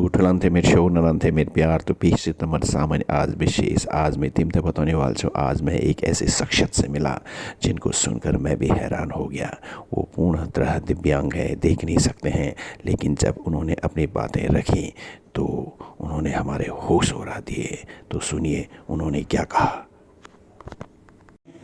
Tutalante met show नलंते met प्यार तो पीछे तमर सामने आज विशेष आज मैं टीम बताने वाला हूँ। आज मैं एक ऐसे शख्सियत से मिला जिनको सुनकर मैं भी हैरान हो गया। वो पूर्ण तरह दिव्यांग है, देख नहीं सकते हैं, लेकिन जब उन्होंने अपनी बातें रखी तो उन्होंने हमारे होश उड़ा दिए। तो सुनिए उन्होंने क्या कहा।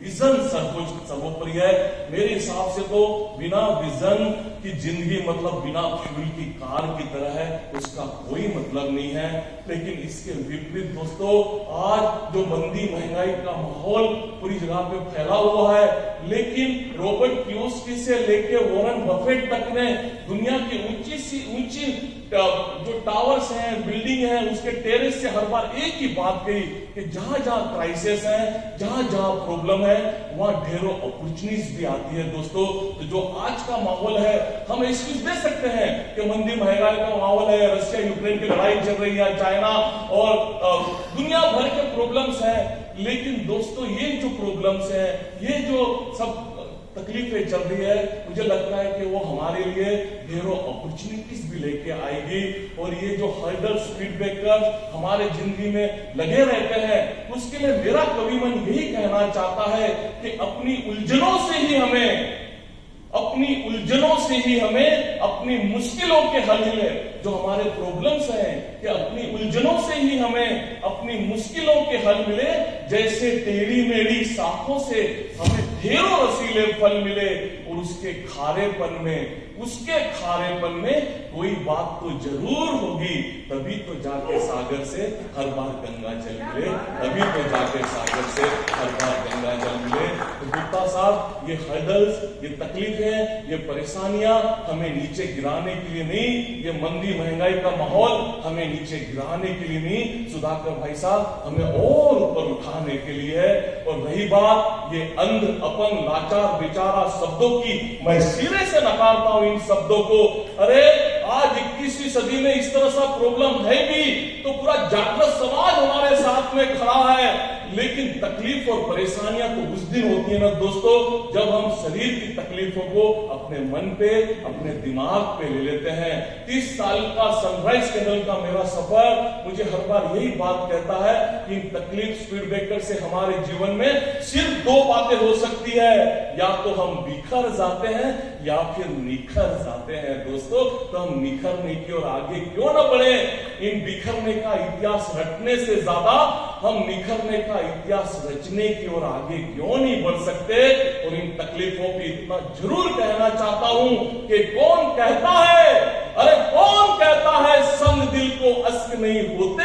विजन सर्वोपरि है। मेरे हिसाब से तो बिना विजन की जिंदगी मतलब बिना फ्यूल की कार की तरह है, उसका कोई मतलब नहीं है। लेकिन इसके विपरीत दोस्तों, आज जो मंदी महंगाई का माहौल पूरी जगह पे फैला हुआ है, लेकिन रॉबर्ट कियोसाकी से लेके वॉरेन बफेट तक ने दुनिया की ऊंची सी ऊंची जो टावर्स हैं, बिल्डिंग है, उसके टेरेस से हर बार एक ही बात कही कि जहां जहां क्राइसिस है, जहां जहां प्रॉब्लम है, वहां ढेरों अपॉर्चुनिटीज भी आती है दोस्तों। तो जो आज का माहौल है, हम एक्सक्यूज दे सकते हैं कि मंदी महंगाई का माहौल है, रशिया यूक्रेन की लड़ाई चल रही है, चाइना और दुनिया भर के प्रॉब्लम्स हैं। लेकिन दोस्तों, ये जो प्रॉब्लम्स हैं, ये जो सब तकलीफें चल रही है, मुझे लगता है कि वो हमारे लिए ढेरों अपॉर्चुनिटीज भी लेके आएगी। और ये जो हर्डल स्पीड ब्रेकर हमारे जिंदगी में लगे रहते हैं, उसके लिए मेरा कवि मन यही कहना चाहता है कि अपनी उलझनों से ही हमें अपनी मुश्किलों के हल मिले। जो हमारे प्रॉब्लम्स हैं कि अपनी उलझनों से ही हमें अपनी मुश्किलों के हल मिले। जैसे टेढ़ी मेढ़ी शाखों से हमें ढेरों रसीले फल मिले, और उसके खारेपन में कोई बात तो जरूर होगी। तभी तो जाके सागर से हर बार गंगा जल मिले, तभी तो जाके सागर से हर बार गंगा जल मिले। तो गुप्ता साहब, ये हर्डल्स, ये तकलीफें, ये परेशानियां हमें नीचे गिराने के लिए नहीं, ये मंदी महंगाई का माहौल हमें नीचे गिराने के लिए नहीं, सुधाकर भाई साहब, हमें और ऊपर उठाने के लिए है। और रही बात ये अंध, अपंग, लाचार, बेचारा शब्दों की, मैं सिरे से नकारता हूं इन शब्दों को। अरे आज 21वीं सदी में इस तरह सा प्रॉब्लम है भी तो पूरा जागृत समाज हमारे साथ में खड़ा है। लेकिन तकलीफ और परेशानियां तो उस दिन होती है ना दोस्तों, जब हम शरीर की तकलीफों को अपने मन पे, अपने दिमाग पे ले लेते हैं। 30 साल का सनराइज कैंडल का मेरा सफर मुझे हर बार यही बात कहता है कि इन तकलीफ स्पीड ब्रेकर से हमारे जीवन में सिर्फ दो बातें हो सकती है, या तो हम बिखर जाते हैं या फिर निखर जाते हैं दोस्तों। तो हम निखरने की और आगे क्यों ना बढ़े। इन बिखरने का इतिहास रटने से ज्यादा हम निखरने का इतिहास रचने की ओर आगे क्यों नहीं बढ़ सकते। और इन तकलीफों पे इतना जरूर कहना चाहता हूं कि कौन कहता है संग दिल को अश्क नहीं होते।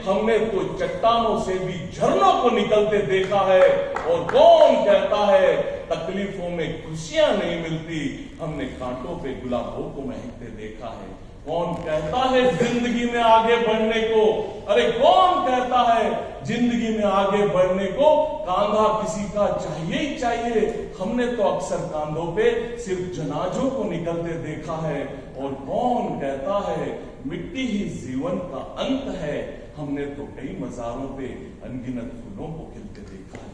हमने तो चट्टानों से भी झरनों को निकलते देखा है। और कौन कहता है तकलीफों में खुशियां नहीं मिलती, हमने कांटों पे गुलाबों को महकते देखा है। कौन कहता है जिंदगी में आगे बढ़ने को, अरे कौन कहता है जिंदगी में आगे बढ़ने को कांधा किसी का चाहिए ही चाहिए। हमने तो अक्सर कांधों पे सिर्फ जनाजों को निकलते देखा है। और कौन कहता है मिट्टी ही जीवन का अंत है, हमने तो कई मजारों पे अनगिनत फूलों को खिलते देखा है।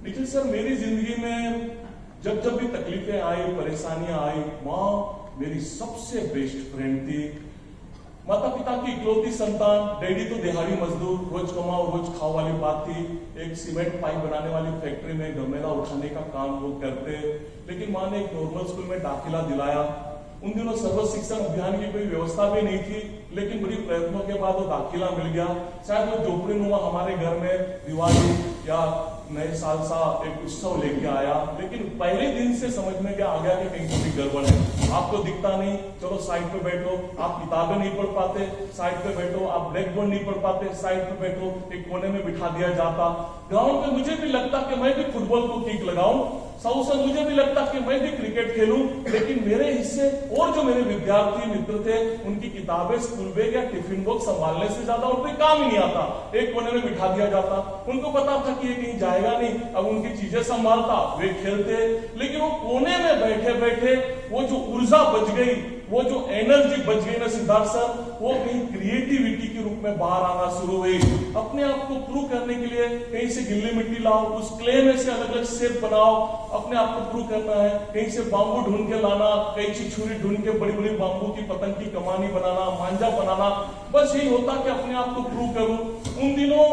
निखिल सर, मेरी जिंदगी में जब भी तकलीफें आई, परेशानियां आई, माँ मेरी सबसे बेस्ट फ्रेंड थी। माता पिता की इकलौती संतान, डैडी तो दिहाड़ी मजदूर, रोज कमाओ रोज खाओ वाली बात थी। एक सीमेंट पाइप बनाने वाली फैक्ट्री में गमेला उठाने का काम वो करते। लेकिन माँ ने एक नॉर्मल स्कूल में दाखिला दिलाया। उन दिनों सर्व शिक्षण अभियान की कोई व्यवस्था भी नहीं थी, लेकिन बड़ी प्रयत्नों के बाद वो दाखिला मिल गया। शायद वो झोपड़ी नुमा हमारे घर में दिवाली या नए साल सा एक उत्सव लेके आया। लेकिन पहले दिन से समझ में क्या आ गया कि कहीं कोई गड़बड़ है। आपको दिखता नहीं, चलो साइड पे बैठो। आप किताबें नहीं पढ़ पाते, साइड पे बैठो। आप ब्लैक बोर्ड नहीं पढ़ पाते, साइड पे बैठो। एक कोने में बिठा दिया जाता। ग्राउंड पे मुझे भी लगता कि मैं भी फुटबॉल को किक लगाऊं, से मुझे भी लगता कि मैं भी क्रिकेट खेलूं। लेकिन मेरे हिस्से और जो मेरे विद्यार्थी मित्र थे, उनकी किताबें, स्कूल बैग या टिफिन बॉक्स संभालने से ज्यादा और कोई काम ही नहीं आता। एक कोने में बिठा दिया जाता। उनको पता था कि ये कहीं जाएगा नहीं, अब उनकी चीजें संभालता, वे खेलते। लेकिन वो कोने में बैठे बैठे वो जो ऊर्जा बच गई, वो जो एनर्जी बच गई ना सिद्धार्थ सर, वो कहीं क्रिएटिविटी के रूप में बाहर आना शुरू हुई। अपने आप को प्रूव करने के लिए कहीं से गिल्ली मिट्टी लाओ, उस क्ले में से अलग अलग शेप बनाओ, अपने आप को प्रूव करना है। कहीं से बांबू ढूंढ के लाना, कहीं से छुरी ढूंढ के बड़ी बड़ी बांबू की पतंग की कमानी बनाना, मांझा बनाना, बस यही होता कि अपने आप को प्रूव करूं। उन दिनों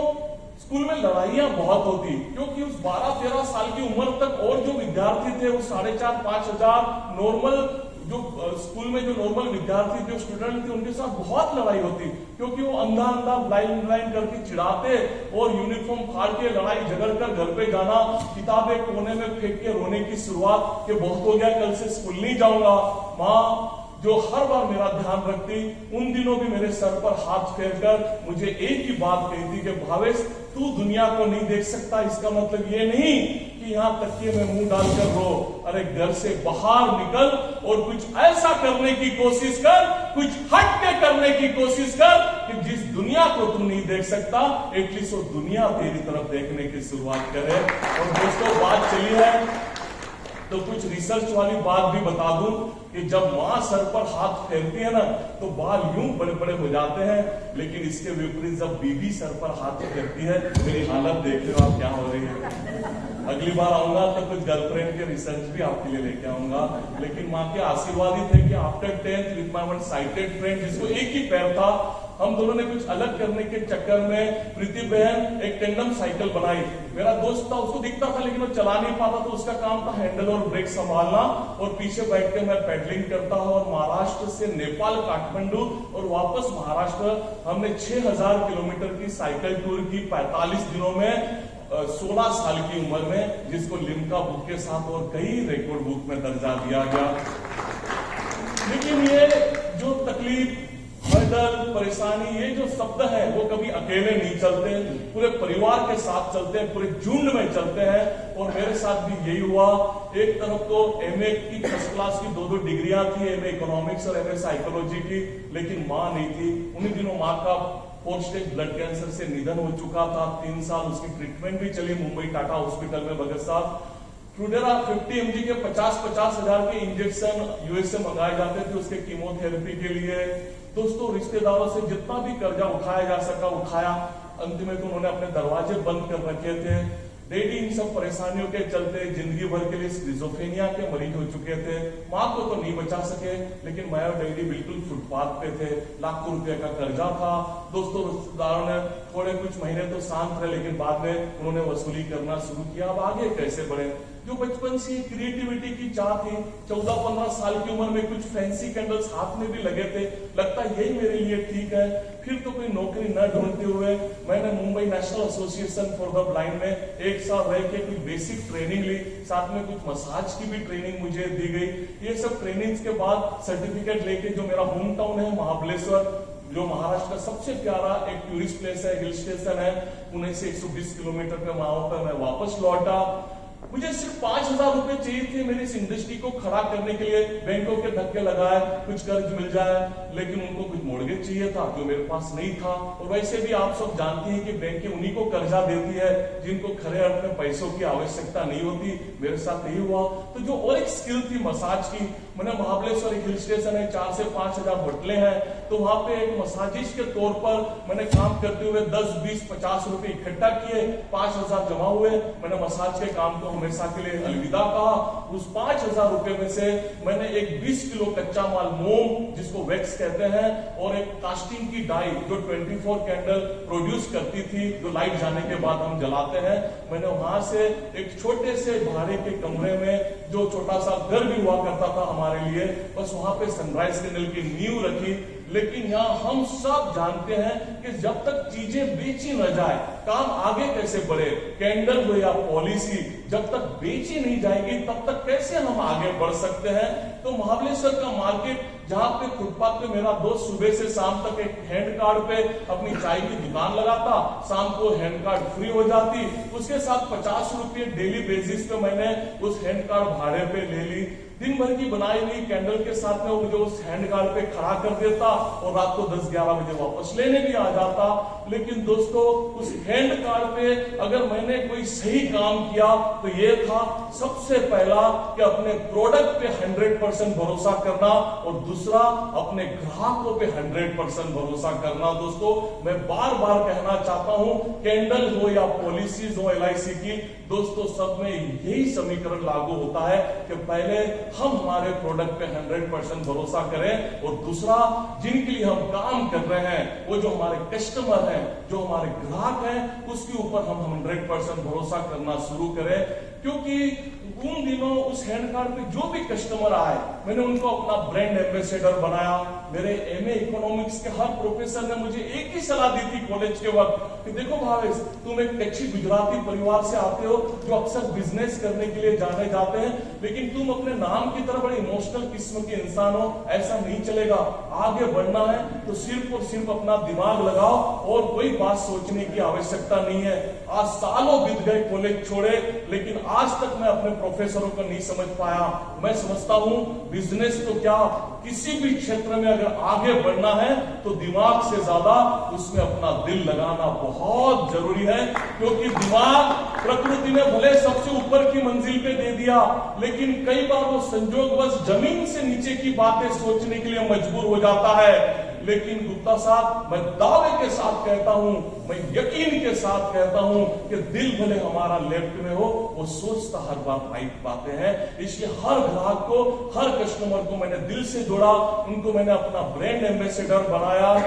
स्कूल में लड़ाइयां बहुत होती, क्योंकि उस 12-13 साल की उम्र तक और जो विद्यार्थी थे, वो 4,500-5 हजार नॉर्मल जो स्कूल में जो नॉर्मल विद्यार्थी जो स्टूडेंट थे, उनके साथ बहुत लड़ाई होती, क्योंकि वो अंधा अंधा ब्लाइंड ब्लाइंड करके चिढ़ाते और यूनिफॉर्म फाड़ के लड़ाई झगड़ कर घर पे जाना, किताबें कोने में फेंक के रोने की शुरुआत कि बहुत हो गया, कल से स्कूल नहीं जाऊंगा। माँ जो हर बार मेरा ध्यान रखती, उन दिनों भी मेरे सर पर हाथ फेरकर मुझे एक ही बात कहती कि भावेश, तू दुनिया को नहीं देख सकता, इसका मतलब ये नहीं कि यहाँ तकिए में मुंह डालकर रो। अरे घर से बाहर निकल और कुछ ऐसा करने की कोशिश कर, कुछ हट के करने की कोशिश कर कि जिस दुनिया को तू नहीं देख सकता, एटलीस्ट वो दुनिया तेरी तरफ देखने की शुरुआत करे। और दोस्तों, बात चली है तो कुछ रिसर्च वाली बात भी बता दूं कि जब मां सर पर हाथ फेरती है ना, तो बाल यूं बड़े बड़े हो जाते हैं, लेकिन इसके विपरीत जब बीबी सर पर हाथ फेरती है, मेरी हालत देख रहे हो आप क्या हो रही है। अगली बार आऊंगा तो कुछ गर्लफ्रेंड के रिसर्च भी आपके लिए लेके आऊंगा। लेकिन माँ के आशीर्वाद ही थे कि after 10th with my one sided friend, जिसको एक ही पैर था, हम दोनों ने कुछ अलग करने के चक्कर में प्रीति बहन एक टेंडम साइकिल बनाई। मेरा दोस्त था, उसको दिखता था लेकिन वो चला नहीं पाता, तो उसका काम था हैंडल और ब्रेक संभालना, और पीछे बैठ के मैं पेडलिंग करता हूँ। और महाराष्ट्र से नेपाल, काठमांडू और वापस महाराष्ट्र हमने 6000 किलोमीटर की साइकिल टूर की 45 दिनों में, 16 साल की उम्र में, जिसको लिम्का बुक के साथ और कई रिकॉर्ड बुक में दर्जा दिया गया। लेकिन ये जो तकलीफ, हर्डल, परेशानी, ये जो शब्द है वो कभी अकेले नहीं चलते, पूरे परिवार के साथ चलते हैं, पूरे झुंड में चलते हैं। और मेरे साथ भी यही हुआ। एक तरफ तो एमए की फर्स्ट क्लास की 2-2 डिग्रियां थी, एमए इकोनॉमिक्स और एमए साइकोलॉजी की, लेकिन माँ नहीं थी। उन्हीं दिनों माँ का 4 स्टेज ब्लड कैंसर से निधन हो चुका था। 3 साल उसकी ट्रीटमेंट भी चली मुंबई टाटा हॉस्पिटल में भगत साहब। फ्लूडेरा 50 mg के 50-50 हजार के इंजेक्शन यूएस से मंगाए जाते थे उसके कीमोथेरेपी के लिए। दोस्तों, रिश्तेदारों से जितना भी कर्जा उठाया जा सका उठाया, अंत में तो उन्होंने अपने दरवाजे बंद कर रखे थे। डैडी इन सब परेशानियों के चलते जिंदगी भर के लिए स्किज़ोफ्रेनिया के मरीज हो चुके थे। माँ को तो नहीं बचा सके, लेकिन मैं और डैडी बिल्कुल फुटपाथ पे थे। लाखों रुपए का कर्जा था। दोस्तों, रिश्तेदारों ने थोड़े कुछ महीने तो शांत रहे, लेकिन बाद में उन्होंने वसूली करना शुरू किया। अब आगे कैसे बढ़े? जो बचपन से क्रिएटिविटी की चाह थी, 14-15 साल की उम्र में कुछ फैंसी कैंडल्स हाथ में भी लगे थे, लगता यही मेरे लिए ठीक है। फिर तो कोई नौकरी न ढूंढते हुए मैंने Mumbai national association for the blind में 1 साल रह के कुछ बेसिक ट्रेनिंग ली, साथ में कुछ मसाज की भी ट्रेनिंग मुझे दी गई। ये सब ट्रेनिंग्स के बाद सर्टिफिकेट लेके, जो मेरा होम टाउन है महाबलेश्वर, जो महाराष्ट्र का सबसे प्यारा एक टूरिस्ट प्लेस है, हिल स्टेशन है, पुणे से 120 किलोमीटर पे वहां पर मैं वापस लौटा। मुझे सिर्फ 5000 रुपए चाहिए थे मेरी इस इंडस्ट्री को खड़ा करने के लिए। बैंकों के धक्के लगाए, कुछ कर्ज मिल जाए, लेकिन उनको कुछ मोर्गेज चाहिए था जो मेरे पास नहीं था। और वैसे भी आप सब जानते हैं कि बैंकें उन्हीं को कर्जा देती है जिनको खरे अर्थ में पैसों की आवश्यकता नहीं होती। मेरे साथ यही हुआ। तो जो और एक स्किल थी मसाज की, मैंने महाबलेश्वर एक हिल स्टेशन है, 4 से 5 हजार होटलें हैं, तो वहां पे एक मसाजिस्ट के तौर पर मैंने काम करते हुए 10, 20, 50 रुपए इकट्ठा किए, 5000 जमा हुए। मैंने मसाज के काम को हमेशा के लिए अलविदा कहा। उस 5000 रुपए में से मैंने एक 20 किलो कच्चा माल मोम, जिसको वैक्स कहते हैं, और एक कास्टिंग की डाई जो 24 कैंडल प्रोड्यूस करती थी, जो लाइट जाने के बाद हम जलाते हैं, मैंने वहां से एक छोटे से भाड़े के कमरे में, जो छोटा सा घर भी हुआ करता था हमारे लिए, बस वहां पे सनराइज कैंडल की नींव रखी। लेकिन यहाँ हम सब जानते हैं कि जब तक चीजें बेची न जाए, काम आगे कैसे बढ़े। कैंडल हो या पॉलिसी, जब तक बेची नहीं जाएगी तब तक कैसे हम आगे बढ़ सकते हैं। तो महाबलेश्वर का मार्केट, जहां पे फुटपाथ पे मेरा दोस्त सुबह से शाम तक एक हैंड कार्ड पे अपनी चाय की दुकान लगाता, शाम को हैंड कार्ड फ्री हो जाती, उसके साथ 50 रुपये डेली बेसिस पे मैंने उस हैंड कार्ड भाड़े पे ले ली। दिन भर की बनाई हुई कैंडल के साथ में वो मुझे उस हैंड गार्ड पे खड़ा कर देता और रात को 10-11 बजे वापस लेने भी आ जाता। लेकिन दोस्तों उस हैंड गार्ड पे अगर मैंने कोई सही काम किया तो ये था, सबसे पहला कि अपने प्रोडक्ट पे 100% भरोसा करना और दूसरा अपने ग्राहकों पे 100% भरोसा करना। दोस्तों मैं बार बार कहना चाहता हूं, कैंडल हो या पॉलिसीज हो LIC की, दोस्तों सब में यही समीकरण लागू होता है कि पहले हम हमारे प्रोडक्ट पे 100% भरोसा करें और दूसरा जिनके लिए हम काम कर रहे हैं, वो जो हमारे कस्टमर हैं, जो हमारे ग्राहक हैं, उसके ऊपर हम 100% भरोसा करना शुरू करें। क्योंकि उन दिनों उस हैंड कार्ड पे जो भी कस्टमर आए, मैंने उनको अपना ब्रांड एम्बेसडर बनाया। मेरे MA इकोनॉमिक्स के हर प्रोफेसर ने मुझे एक ही सलाह दी थी कॉलेज के वक्त कि देखो भावेश, तुम एक अच्छी गुजराती परिवार से आते हो जो अक्सर बिजनेस करने के लिए जाने जाते हैं, लेकिन तुम अपने नाम की तरह बड़े इमोशनल किस्म के इंसान हो, ऐसा नहीं चलेगा। आगे बढ़ना है तो सिर्फ और सिर्फ अपना दिमाग लगाओ और कोई बात सोचने की आवश्यकता नहीं है। आज सालों बीत गए कॉलेज छोड़े, लेकिन आज तक मैं अपने प्रोफेसरों को नहीं समझ पाया। मैं समझता हूं बिजनेस तो क्या, किसी भी क्षेत्र में अगर आगे बढ़ना है तो दिमाग से ज्यादा उसमें अपना दिल लगाना बहुत जरूरी है। क्योंकि दिमाग प्रकृति ने भले सबसे ऊपर की मंजिल पे दे दिया, लेकिन कई बार वो संजोगवश जमीन से नीचे की बातें सोचने के लिए मजबूर हो जाता है। लेकिन गुप्ता साहब, मैं दावे के साथ कहता हूं, मैं यकीन के साथ कहता हूं कि दिल भले हमारा लेफ्ट में हो, वो सोचता हर बार राइट बातें हैं। इसलिए हर ग्राहक को, हर कस्टमर को मैंने दिल से जोड़ा, उनको मैंने अपना ब्रांड एम्बेसडर बनाया।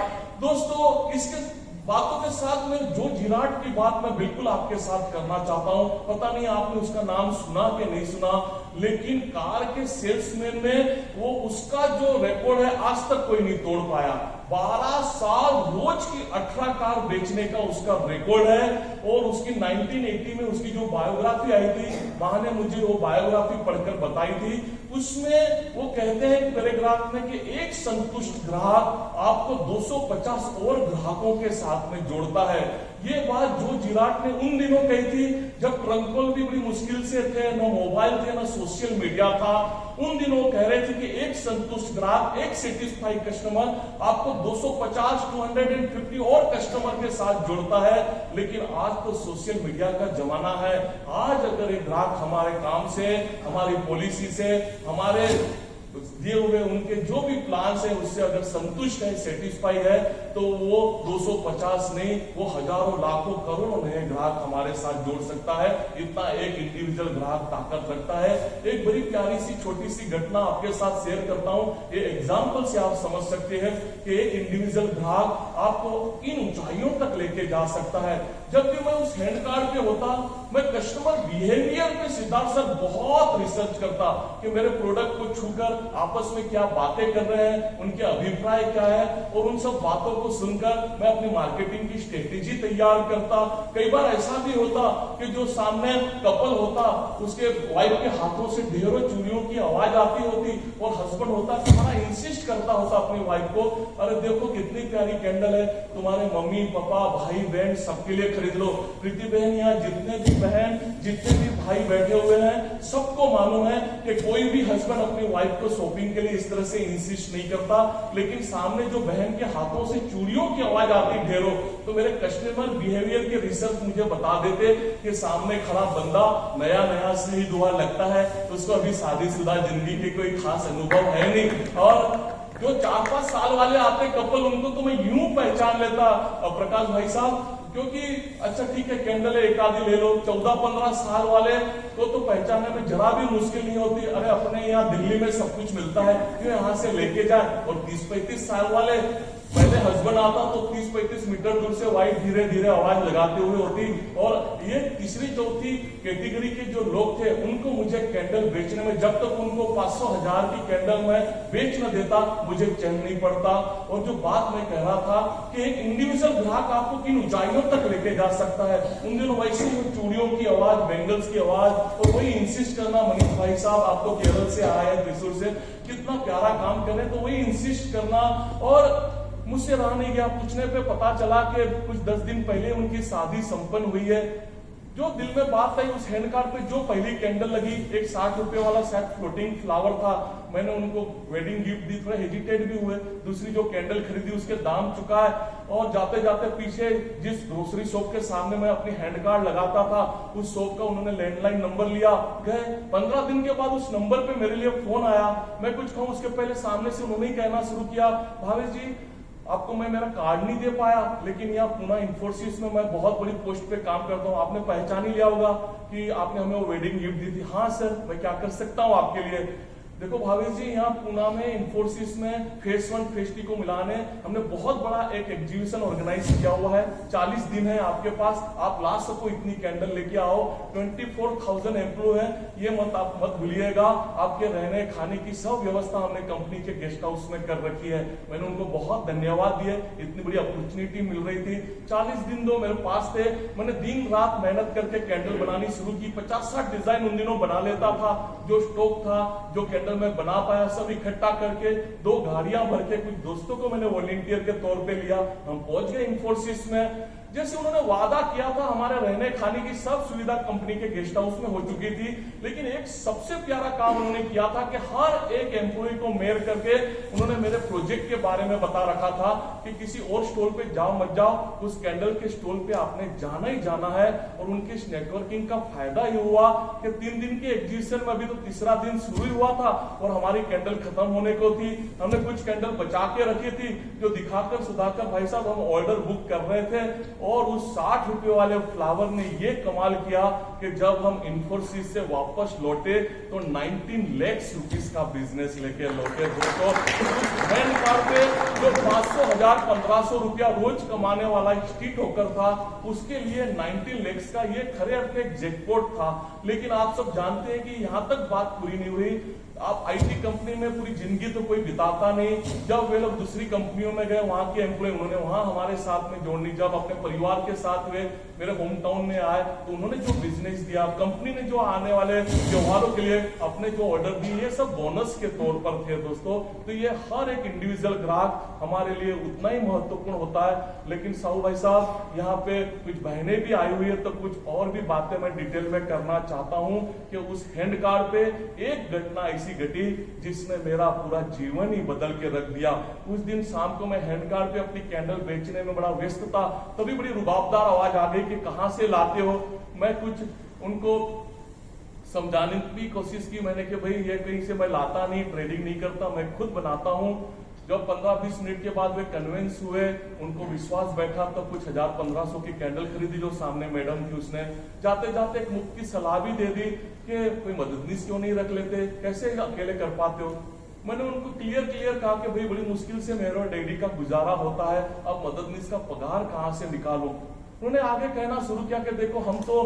दोस्तों इसके बातों के साथ में जो जिराट की बात मैं बिल्कुल आपके साथ करना चाहता हूं, पता नहीं आपने उसका नाम सुना कि नहीं सुना, लेकिन कार के सेल्समैन में वो उसका जो रिकॉर्ड है आज तक कोई नहीं तोड़ पाया। 12 साल रोज की 18 कार बेचने का उसका रिकॉर्ड है। और उसकी 1980 में उसकी जो बायोग्राफी आई थी, वहां ने मुझे वो बायोग्राफी पढ़कर बताई थी। उसमें वो कहते हैं पैराग्राफ में कि एक संतुष्ट ग्राहक आपको 250 और ग्राहकों के साथ में जोड़ता है। ये बात जो जिराट ने उन दिनों कही थी जब ट्रंक कॉल भी बड़ी मुश्किल से थे, न मोबाइल थे, न सोशल मीडिया था। उन दिनों कह रहे थे कि एक संतुष्ट ग्राहक, एक सेटिस्फाइड कस्टमर आपको 250 250 और कस्टमर के साथ जोड़ता है। लेकिन आज तो सोशल मीडिया का जमाना है। आज अगर एक ग्राहक हमारे काम से, हमारी पॉलिसी से, हमारे दिए हुए उनके जो भी प्लान है उससे अगर संतुष्ट है, सेटिस्फाइड है, तो वो 250 नहीं, वो हजारों लाखों करोड़ों नए ग्राहक हमारे साथ जोड़ सकता है। इतना एक इंडिविजुअल ग्राहक ताकत रखता है। एक बड़ी प्यारी सी छोटी सी घटना आपके साथ शेयर करता हूं। ये एग्जाम्पल से आप समझ सकते हैं कि एक इंडिविजुअल ग्राहक आपको इन ऊंचाइयों तक लेके जा सकता है। जब भी मैं उस हैंड कार्ड पे होता, मैं कस्टमर बिहेवियर पे सिद्धार्थ सर बहुत रिसर्च करता कि मेरे प्रोडक्ट को छूकर आपस में क्या बातें कर रहे हैं, उनके अभिप्राय क्या है, और उन सब बातों को सुनकर मैं अपनी मार्केटिंग की स्ट्रेटेजी तैयार करता। कई बार ऐसा भी होता कि जो सामने कपल होता, उसके वाइफ के हाथों से ढेरों चूड़ियों की आवाज आती होती और हस्बैंड होता कि बड़ा इंसिस्ट करता होता अपनी वाइफ को, अरे देखो कितनी प्यारी कैंडल है, तुम्हारे मम्मी पापा भाई बहन सबके लिए खरीद लो। प्रीति बहन, यहाँ जितने भी बहन जितने भी भाई बैठे हुए हैं, सबको मालूम है कि कोई भी हस्बैंड अपनी वाइफ को शॉपिंग के लिए इस तरह से इंसिस्ट नहीं करता। लेकिन सामने जो बहन के हाथों से चूड़ियों की आवाज आती ढेरों, तो मेरे कस्टमर बिहेवियर के रिसर्च मुझे बता देते कि सामने खड़ा बंदा नया नया से ही दुआ लगता है, तो उसको अभी शादीशुदा जिंदगी के कोई खास अनुभव है नहीं। और जो 4-5 साल वाले आते कपल, उनको तो मैं यूं पहचान लेता प्रकाश भाई साहब, क्योंकि अच्छा ठीक है कैंडल एक आधी ले लो। 14-15 साल वाले तो पहचानने में जरा भी मुश्किल नहीं होती, अरे अपने यहाँ दिल्ली में सब कुछ मिलता है, क्यों यहाँ से लेके जाए। और 30-35 साल वाले, पहले हस्बैंड आता तो 30-35 मीटर दूर से वाइफ धीरे धीरे आवाज लगाते हुए होती। और ये तीसरी चौथी कैटेगरी के जो लोग थे, उनको मुझे कैंडल बेचने में, जब तक उनको 500-1000 की कैंडल में बेच न देता, मुझे चैन नहीं पड़ता। और जो बात मैं कह रहा था कि एक इंडिविजुअल ग्राहक आपको किन ऊंचाइयों तक लेके जा सकता है। उन दिनों वैसे ही चूड़ियों की आवाज, बैंगल्स की आवाज, और वही इंसिस्ट करना, मनीष भाई साहब आपको केरल से आए हैं, त्रिशूर से, कितना प्यारा काम कर रहे, तो वही इंसिस्ट करना। और मुझसे रहा नहीं गया, पूछने पे पता चला कि कुछ 10 दिन पहले उनकी शादी संपन्न हुई है। जो दिल में बात आई उस हैंड कार्ड पे जो पहली कैंडल लगी, एक 60 रुपए वाला शायद फ्लोटिंग फ्लावर था, मैंने उनको वेडिंग गिफ्ट दी, थोड़ा हेजिटेट भी हुए। दूसरी जो कैंडल खरीदी उसके दाम चुका है, और जाते जाते पीछे जिस ग्रोसरी शॉप के सामने मैं अपनी हैंड कार्ड लगाता था उस शॉप का उन्होंने लैंडलाइन नंबर लिया, गए। 15 दिन के बाद उस नंबर पे मेरे लिए फोन आया। मैं कुछ कहूं उसके पहले सामने से उन्होंने ही कहना शुरू किया, भावेश जी आपको मैं मेरा कार्ड नहीं दे पाया, लेकिन यहाँ पुणे इंफोसिस में मैं बहुत बड़ी पोस्ट पे काम करता हूँ, आपने पहचान ही लिया होगा कि आपने हमें वो वेडिंग गिफ्ट दी थी। हाँ सर, मैं क्या कर सकता हूँ आपके लिए। देखो भावेश जी, यहाँ पुणे में इंफोसिस में फेस 1 फेस 2 को मिलाने हमने बहुत बड़ा एक एग्जीबिशन ऑर्गेनाइज किया हुआ है। 40 दिन है आपके पास, आप ला सको इतनी कैंडल लेके आओ। 24,000 एम्प्लॉय है, ये आप मत भूलिएगा। आपके रहने खाने की सब व्यवस्था हमने कंपनी के गेस्ट हाउस में कर रखी है। मैंने उनको बहुत धन्यवाद दिए, इतनी बड़ी अपॉर्चुनिटी मिल रही थी। 40 दिन दो मेरे पास थे, मैंने दिन रात मेहनत करके कैंडल बनानी शुरू की। 50-60 डिजाइन उन दिनों बना लेता था। जो स्टॉक था, जो कैंडल मैं बना पाया, सब इकट्ठा करके 2 गाड़ियां भर के कुछ दोस्तों को मैंने वॉलंटियर के तौर पे लिया। हम पहुंच गए इंफोसिस में। जैसे उन्होंने वादा किया था, हमारे रहने खाने की सब सुविधा कंपनी के गेस्ट हाउस में हो चुकी थी, लेकिन एक सबसे प्यारा काम उन्होंने किया था कि हर एक एम्प्लॉय को मेल करके उन्होंने मेरे प्रोजेक्ट के बारे में बता रखा था कि किसी और स्टॉल पे जाओ मत जाओ, उस कैंडल के स्टॉल पे आपने जाना ही जाना है। और उनके इस नेटवर्किंग का फायदा ये हुआ कि 3 दिन के एग्जीबिशन में अभी तो तीसरा दिन शुरू ही हुआ था और हमारी कैंडल खत्म होने को थी। हमने कुछ कैंडल बचा के रखी थी जो दिखाकर सुधाकर भाई साहब हम ऑर्डर बुक कर रहे थे। और उस 60 रुपए वाले फ्लावर ने ये कमाल किया कि जब हम इंफोसिस से वापस लौटे तो 19 लाख रुपीस का बिजनेस लेके लौटे। दोस्तों, हैंड कार्ड पे जो 500, 1000, 1500 रुपया रोज कमाने वाला स्ट्रीट होकर था, उसके लिए 19 लाख का ये खरे अर्थ में जैकपॉट था। लेकिन आप सब जानते हैं कि यहां तक बात पूरी नहीं हुई। आप आईटी कंपनी में पूरी जिंदगी तो कोई बिताता नहीं। जब वे लोग दूसरी कंपनियों में गए, वहां के एम्प्लॉय उन्होंने वहां हमारे साथ में जोड़नी, जब अपने परिवार के साथ वे मेरे होम टाउन में आए तो उन्होंने जो बिजनेस दिया, कंपनी ने जो आने वाले त्योहारों के लिए अपने जो ऑर्डर दिए, ये सब बोनस के तौर पर थे दोस्तों। तो ये हर एक इंडिविजुअल ग्राहक हमारे लिए उतना ही महत्वपूर्ण होता है। लेकिन साहू भाई साहब, यहाँ पे कुछ बहनें भी आई हुई है, तो कुछ और भी बातें मैं डिटेल में करना चाहता हूँ कि उस हैंड कार्ड पे एक घटना ऐसी घटी जिसने मेरा पूरा जीवन ही बदल के रख दिया। उस दिन शाम को मैं हैंड कार्ड पे अपनी कैंडल बेचने में बड़ा व्यस्त था, तभी बड़ी रुबाबदार आवाज आ गई कि कहां से लाते हो। मैं कुछ उनको समझाने की कोशिश की मैंने कि भाई ये कहीं से मैं लाता नहीं, ट्रेडिंग नहीं करता, मैं खुद बनाता हूं। जब 15-20 मिनट के बाद वे कन्विंस हुए, उनको विश्वास बैठा, तब कुछ 1000-1500 की कैंडल खरीदी जो सामने मैडम थी उसने। जाते जाते एक मुफ्त की सलाह भी दे दी कि कोई मददनीश क्यों नहीं रख लेते, कैसे अकेले कर पाते हो। मैंने उनको क्लियर कहा कि भाई बड़ी मुश्किल से मेरे और डैडी का गुजारा होता है, अब मददनीश का पगार कहां से निकालूं। उन्होंने आगे कहना शुरू किया कि देखो हम तो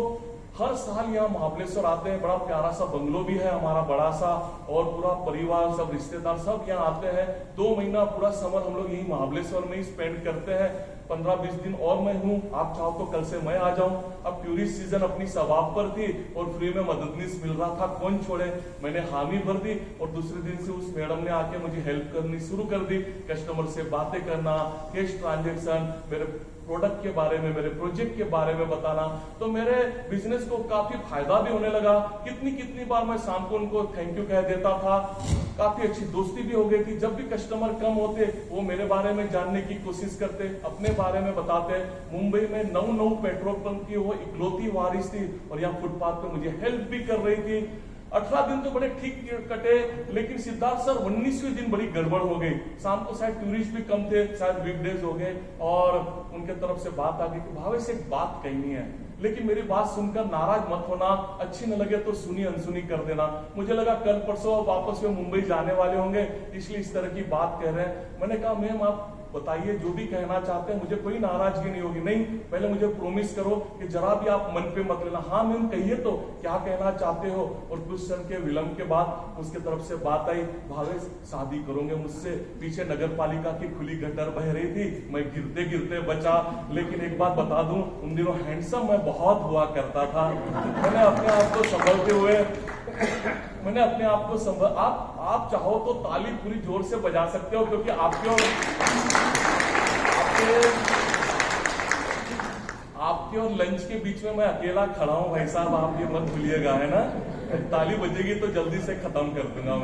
हर साल यहाँ महाबलेश्वर आते हैं, बड़ा प्यारा सा बंगलो भी है हमारा बड़ा सा, और पूरा परिवार सब रिश्तेदार सब यहाँ आते हैं। 2 महीना पूरा समर हम लोग यही महाबलेश्वर में ही स्पेंड करते हैं। 15-20 दिन और मैं हूँ, आप चाहो तो कल से मैं आ जाऊं। अब टूरिस्ट सीजन अपनी सवाब पर थी और फ्री में मददनीश मिल रहा था, कौन छोड़े। मैंने हामी भर दी और दूसरे दिन से उस मैडम ने आके मुझे हेल्प करनी शुरू कर दी। कस्टमर से बातें करना, कैश ट्रांजेक्शन, मेरे प्रोडक्ट के बारे में, मेरे प्रोजेक्ट के बारे में बताना, तो मेरे बिजनेस को काफी फायदा भी होने लगा। कितनी बार मैं शाम को उनको थैंक यू कह देता था। काफी अच्छी दोस्ती भी हो गई थी। जब भी कस्टमर कम होते वो मेरे बारे में जानने की कोशिश करते, अपने बारे में बताते। मुंबई में 9 पेट्रोल पंप की वो इकलौती वारिस थी और यहाँ फुटपाथ पे मुझे हेल्प भी कर रही थी। 18 दिन तो बड़े ठीक कटे, लेकिन सिद्धार्थ सर 19वें दिन बड़ी गड़बड़ हो गई। शाम को शायद टूरिस्ट भी कम थे, शायद वीकडेज हो गए, और उनके तरफ से बात आ गई कि भावे से एक बात कहनी है, लेकिन मेरी बात सुनकर नाराज मत होना, अच्छी न लगे तो सुनी अनसुनी कर देना। मुझे लगा कल परसों वापस वे मुंबई जाने वाले होंगे, इसलिए इस तरह की बात कह रहे हैं। मैंने कहा मैम आप बताइए जो भी कहना चाहते हैं, मुझे कोई नाराजगी नहीं होगी। नहीं, पहले मुझे प्रॉमिस करो कि जरा भी आप मन पे मत लेना। हाँ मैम कहिए तो क्या कहना चाहते हो। और कुछ क्षण के विलंब के बाद उसके तरफ से बात आई, भावेश शादी करोगे मुझसे। पीछे नगर पालिका की खुली गटर बह रही थी, मैं गिरते गिरते बचा। लेकिन एक बात बता दूं, उन दिनों हैंडसम मैं बहुत हुआ करता था। मैंने अपने आप को संभलते हुए आप चाहो तो ताली पूरी जोर से बजा सकते हो, क्योंकि आपके आपके और लंच के बीच में मैं अकेला खड़ा हूं भाई साहब, आप ये मत भूलिएगा, है ना। ताली बजेगी तो जल्दी से खत्म कर दूंगा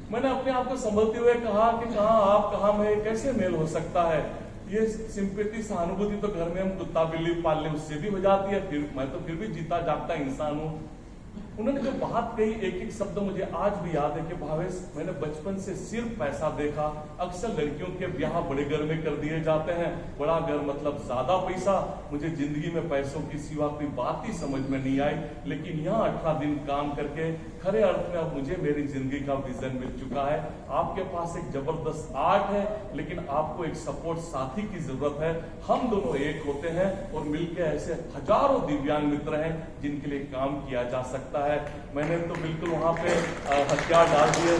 मैंने अपने आप को संभलते हुए कहा कि कहाँ आप कहाँ मैं, कैसे मेल हो सकता है। ये सिंपैथी सहानुभूति तो घर में हम कुत्ता बिल्ली पाल ले उससे भी हो जाती है, फिर मैं तो फिर भी जीता जागता इंसान हूं। उन्होंने जो बात कही, एक एक शब्द मुझे आज भी याद है कि भावेश, मैंने बचपन से सिर्फ पैसा देखा। अक्सर लड़कियों के ब्याह बड़े घर में कर दिए जाते हैं, बड़ा घर मतलब ज्यादा पैसा। मुझे जिंदगी में पैसों की सिवा कोई बात ही समझ में नहीं आई, लेकिन यहाँ 18 दिन काम करके खरे अर्थ में अब मुझे मेरी जिंदगी का विजन मिल चुका है। आपके पास एक जबरदस्त आर्ट है, लेकिन आपको एक सपोर्ट साथी की जरूरत है। हम दोनों एक होते हैं और मिलकर ऐसे हजारों दिव्यांग मित्र हैं जिनके लिए काम किया जा सकता है। मैंने तो बिल्कुल वहां पे हथियार डाल दिए।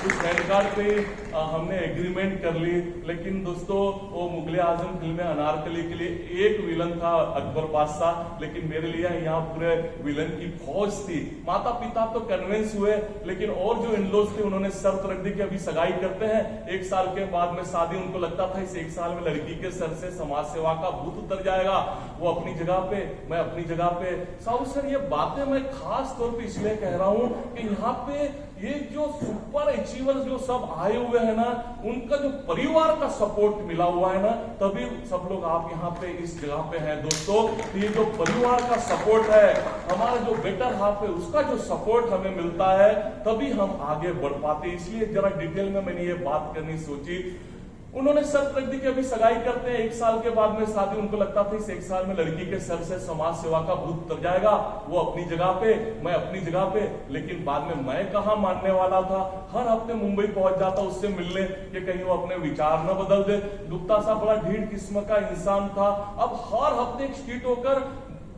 उस हैंड कार्ड पे हमने एग्रीमेंट कर ली, लेकिन दोस्तों वो मुगले आजम फिल्म में अनारकली के लिए एक विलन था अकबर बादशाह, लेकिन मेरे लिए यहाँ पूरे विलन की फौज थी। माता पिता तो कन्विंस हुए, लेकिन और जो इन-लॉज थे उन्होंने शर्त रख दी कि अभी सगाई करते हैं, 1 साल के बाद में शादी। उनको लगता था इस 1 साल में लड़की के सर से समाज सेवा का भूत उतर जाएगा। वो अपनी जगह पे, मैं अपनी जगह पे। साहु सर, ये बातें मैं खास तौर पे इसलिए कह रहा हूं कि यहाँ पे ये जो सुपर अचीवर्स जो सब आए हुए हैं ना, उनका जो परिवार का सपोर्ट मिला हुआ है ना, तभी सब लोग आप यहाँ पे इस जगह पे हैं दोस्तों। तो ये जो परिवार का सपोर्ट है, हमारा जो बेटर हाफ है, उसका जो सपोर्ट हमें मिलता है, तभी हम आगे बढ़ पाते। इसलिए जरा डिटेल में मैंने ये बात करनी सोची। उन्होंने शर्त रख दी कि अभी सगाई करते हैं, 1 साल के बाद में शादी। उनको लगता था इस 1 साल में लड़की के सर से समाज सेवा का भूत उतर जाएगा। वो अपनी जगह पे, मैं अपनी जगह पे, लेकिन बाद में मैं कहाँ मानने वाला था। हर हफ्ते मुंबई पहुंच जाता उससे मिलने कि कहीं वो अपने विचार न बदल दे। गुप्ता साहब बड़ा ढीठ किस्म का इंसान था। अब हर हफ्ते एक स्ट्रीट होकर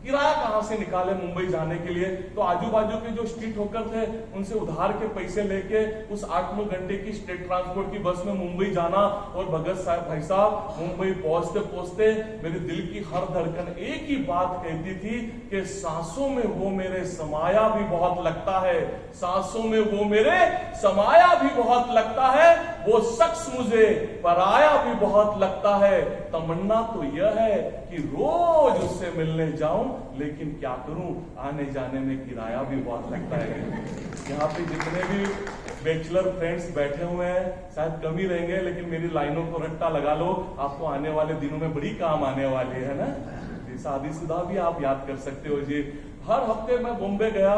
किराया कहां से निकाले मुंबई जाने के लिए, तो आजू बाजू के जो स्ट्रीट होकर थे उनसे उधार के पैसे लेके उस 8-9 घंटे की स्टेट ट्रांसपोर्ट की बस में मुंबई जाना। और भगत साहब भाई साहब, मुंबई पहुंचते पहुंचते मेरे दिल की हर धड़कन एक ही बात कहती थी कि सांसों में वो मेरे समाया भी बहुत लगता है, सांसों में वो मेरे समाया भी बहुत लगता है, वो शख्स मुझे पराया भी बहुत लगता है। तमन्ना तो यह है कि रोज उससे मिलने जाऊं, लेकिन क्या करूं, आने जाने में किराया भी बहुत लगता है। यहाँ पे जितने भी बैचलर फ्रेंड्स बैठे हुए हैं शायद कम ही रहेंगे, लेकिन मेरी लाइनों को रट्टा लगा लो, आपको आने वाले दिनों में बड़ी काम आने वाली है ना। शादीशुदा भी आप याद कर सकते हो जी। हर हफ्ते मैं बॉम्बे गया,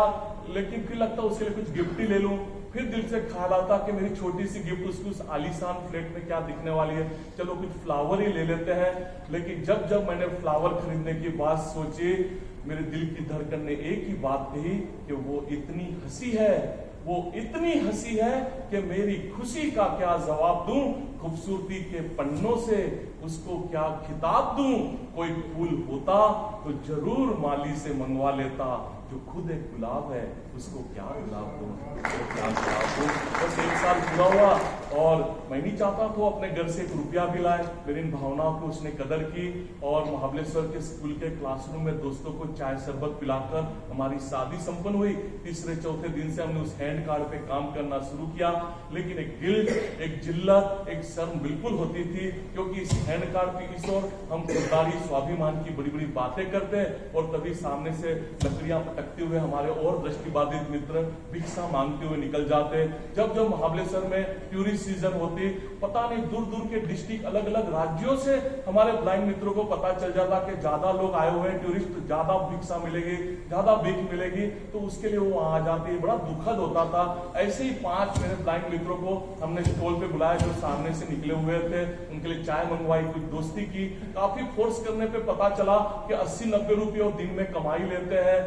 लेकिन फिर लगता उसके लिए कुछ गिफ्ट ही ले लूं। फिर दिल से ख्याल आता कि मेरी छोटी सी गिफ्ट उसकी उस आलीशान फ्लैट में क्या दिखने वाली है, चलो कुछ फ्लावर ही ले लेते हैं। लेकिन जब जब मैंने फ्लावर खरीदने की बात सोची, मेरे दिल की धड़कन ने एक ही बात कही कि वो इतनी हंसी है, वो इतनी हंसी है कि मेरी खुशी का क्या जवाब दूं। खूबसूरती के पन्नों से उसको क्या खिताब दूं। कोई फूल होता तो जरूर माली से मंगवा लेता, जो खुद एक गुलाब है उसको क्या गुलाब दूं, क्या गुलाब दूं। बस 1 साल पूरा हुआ और मैं नहीं चाहता तो अपने घर से 1 रुपया भी लाए। मेरी इन भावनाओं की उसने कदर की और महाबलेश्वर के स्कूल के क्लासरूम में दोस्तों को चाय शरबत पिलाकर हमारी शादी संपन्न हुई। 3-4 दिन से हमने उस हैंड कार्ड पे काम करना शुरू किया, लेकिन एक गिल्ट, एक जिल्लत, एक शर्म बिल्कुल होती थी, क्योंकि इस हैंड कार्ड की इस ओर हम खुददारी स्वाभिमान की बड़ी बड़ी बातें करते हैं और तभी सामने से लकड़ियां पटकते हुए हमारे और दृष्टिबाधित मित्र भिक्षा मांगते हुए निकल जाते। जब जब महाबलेश्वर में टूरिस्ट सीजन होती, पता नहीं दूर दूर के डिस्ट्रिक्ट, अलग अलग राज्यों से हमारे ब्लाइंड मित्रों को पता चल जाता कि ज्यादा लोग आए हुए हैं टूरिस्ट, तो ज्यादा भिक्षा मिलेगी, ज्यादा भीख मिलेगी, तो उसके लिए वो आ जाती। बड़ा दुखद होता था। ऐसे ही 5 मेरे ब्लाइंड मित्रों को हमने स्टॉल पे बुलाया जो सामने से निकले हुए थे, उनके लिए चाय मंगवाई, कुछ दोस्ती की। काफी फोर्स करने पे पता चला कि 80-90 रुपये दिन में कमाई लेते हैं।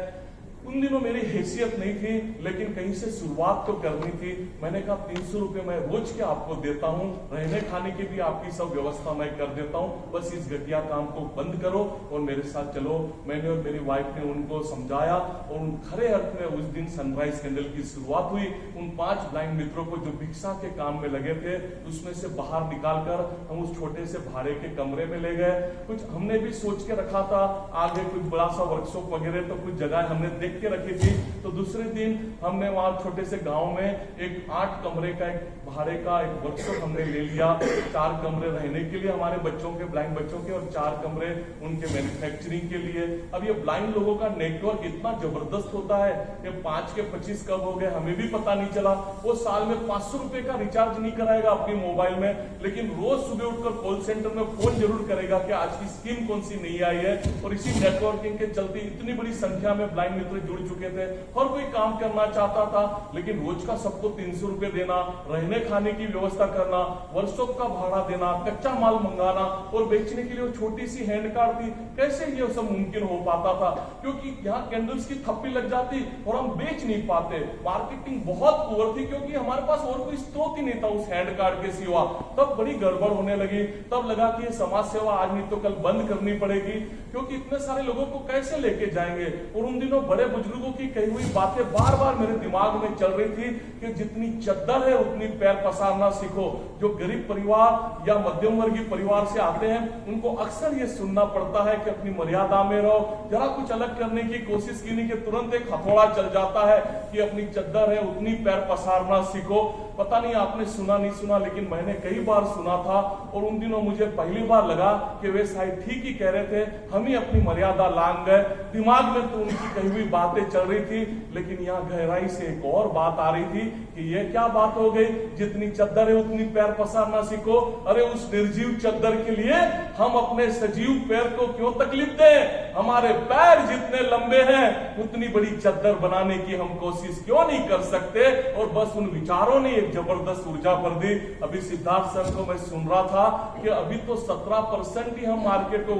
उन दिनों मेरी हैसियत नहीं थी, लेकिन कहीं से शुरुआत तो करनी थी। मैंने कहा 300 रुपये मैं रोज के आपको देता हूँ, रहने खाने की भी आपकी सब व्यवस्था मैं कर देता हूँ, बस इस घटिया काम को बंद करो और मेरे साथ चलो। मैंने और मेरी वाइफ ने उनको समझाया और उन खरे अर्थ में उस दिन सनराइज कैंडल की शुरुआत हुई। उन 5 ब्लाइंड मित्रों को जो भिक्षा के काम में लगे थे, उसमें से बाहर निकालकर हम उस छोटे से भाड़े के कमरे में ले गए। कुछ हमने भी सोच के रखा था आगे कुछ बड़ा सा वर्कशॉप वगैरह, तो कुछ जगह हमने देख देख के रखी थी। तो दूसरे दिन हमने वहां छोटे से गांव में एक 8 कमरे का एक भाड़े का एक वर्कशॉप हमने ले लिया। 4 कमरे रहने के लिए हमारे बच्चों के, ब्लाइंड बच्चों के, और 4 कमरे उनके मैन्युफैक्चरिंग के लिए। अब ये ब्लाइंड लोगों का नेटवर्क इतना जबरदस्त होता है कि 5 के 25 कब हो गए हमें भी पता नहीं चला। वो साल में 500 रुपए का रिचार्ज नहीं कराएगा अपनी मोबाइल में, लेकिन रोज सुबह उठकर कॉल सेंटर में फोन जरूर करेगा कि आज की स्कीम कौन सी नई आई है। और इसी नेटवर्किंग के चलते इतनी बड़ी संख्या में ब्लाइंड मित्र जुड़ चुके थे। हर कोई काम करना चाहता था, लेकिन रोज का सबको 300 रुपए देना, रहने खाने की व्यवस्था करना, वर्कशॉप का भाड़ा देना, कच्चा माल मंगाना और बेचने के लिए छोटी सी हैंड कार्ड थी। कैसे ये सब मुमकिन हो पाता था? क्योंकि यहाँ कैंडल्स की थप्पी लग जाती और हम बेच नहीं पाते। मार्केटिंग बहुत पुअर थी, क्योंकि हमारे पास और कोई स्रोत ही नहीं था उस हैंड कार्ड के सिवा। तब बड़ी गड़बड़ होने लगी। तब लगा कि ये समाज सेवा आज नहीं तो कल बंद करनी पड़ेगी, क्योंकि इतने सारे लोगों को कैसे लेके जाएंगे। और उन दिनों बड़े बुजुर्गों की कही हुई बातें बार बार मेरे दिमाग में चल रही थी कि जितनी चद्दर है उतनी पैर पसारना सीखो। जो गरीब परिवार या मध्यम वर्गीय परिवार से आते हैं उनको अक्सर ये सुनना पड़ता है कि अपनी मर्यादा में रहो, जरा कुछ अलग करने की कोशिश की नहीं कि तुरंत एक हथौड़ा चल जाता है कि अपनी चद्दर है उतनी पैर पसारना सीखो। पता नहीं आपने सुना नहीं सुना, लेकिन मैंने कई बार सुना था। और उन दिनों मुझे पहली बार लगा कि वे शायद ठीक ही कह रहे थे, हम ही अपनी मर्यादा लांग गए। दिमाग में तो उनकी कही हुई बातें चल रही थी, लेकिन यहाँ गहराई से एक और बात आ रही थी कि ये क्या बात हो गई, जितनी चद्दर है उतनी पैर पसारना सीखो। अरे उस निर्जीव चद्दर के लिए हम अपने सजीव पैर को क्यों तकलीफ दें? हमारे पैर जितने लंबे हैं उतनी बड़ी चद्दर बनाने की हम कोशिश क्यों नहीं कर सकते? और बस उन विचारों ने एक जबरदस्त ऊर्जा भर दी। अभी सिद्धार्थ सर को मैं सुन रहा था कि अभी तो 17% ही हम मार्केट को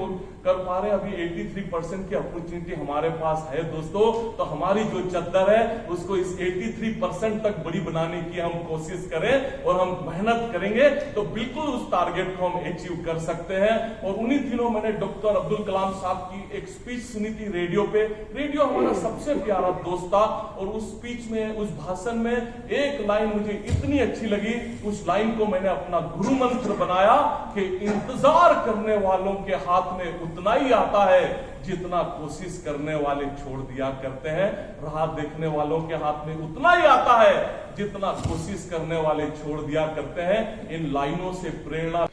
कर पा रहे हैं, अभी 83% की अपॉर्चुनिटी हमारे पास है दोस्तों। तो हमारी जो चद्दर है उसको इस 83% तक बड़ी बनाने की हम कोशिश करें और हम मेहनत करेंगे तो बिल्कुल उस टारगेट को हम अचीव कर सकते हैं। और उन्हीं दिनों मैंने डॉक्टर अब्दुल कलाम साहब की एक स्पीच सुनी थी रेडियो पे। रेडियो हमारा सबसे प्यारा दोस्त था, और उस स्पीच में, उस भाषण में एक लाइन मुझे इतनी अच्छी लगी, उस लाइन को मैंने अपना गुरु मंत्र बनाया कि इंतजार करने वालों के हाथ में उतना ही आता है जितना कोशिश करने वाले छोड़ दिया करते हैं। राह देखने वालों के हाथ में उतना ही आता है जितना कोशिश करने वाले छोड़ दिया करते हैं। इन लाइनों से प्रेरणा।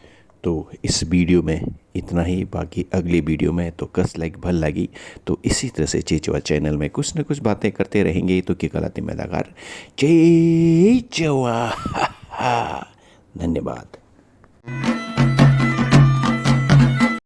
तो इस वीडियो में इतना ही। बाकी अगली वीडियो में तो कस लाइक भल लगी। तो इसी तरह से चेचवा चैनल में कुछ न कुछ बातें करते रहेंगे। तो क्या कहलाते मैदागार चेचवा। धन्यवाद।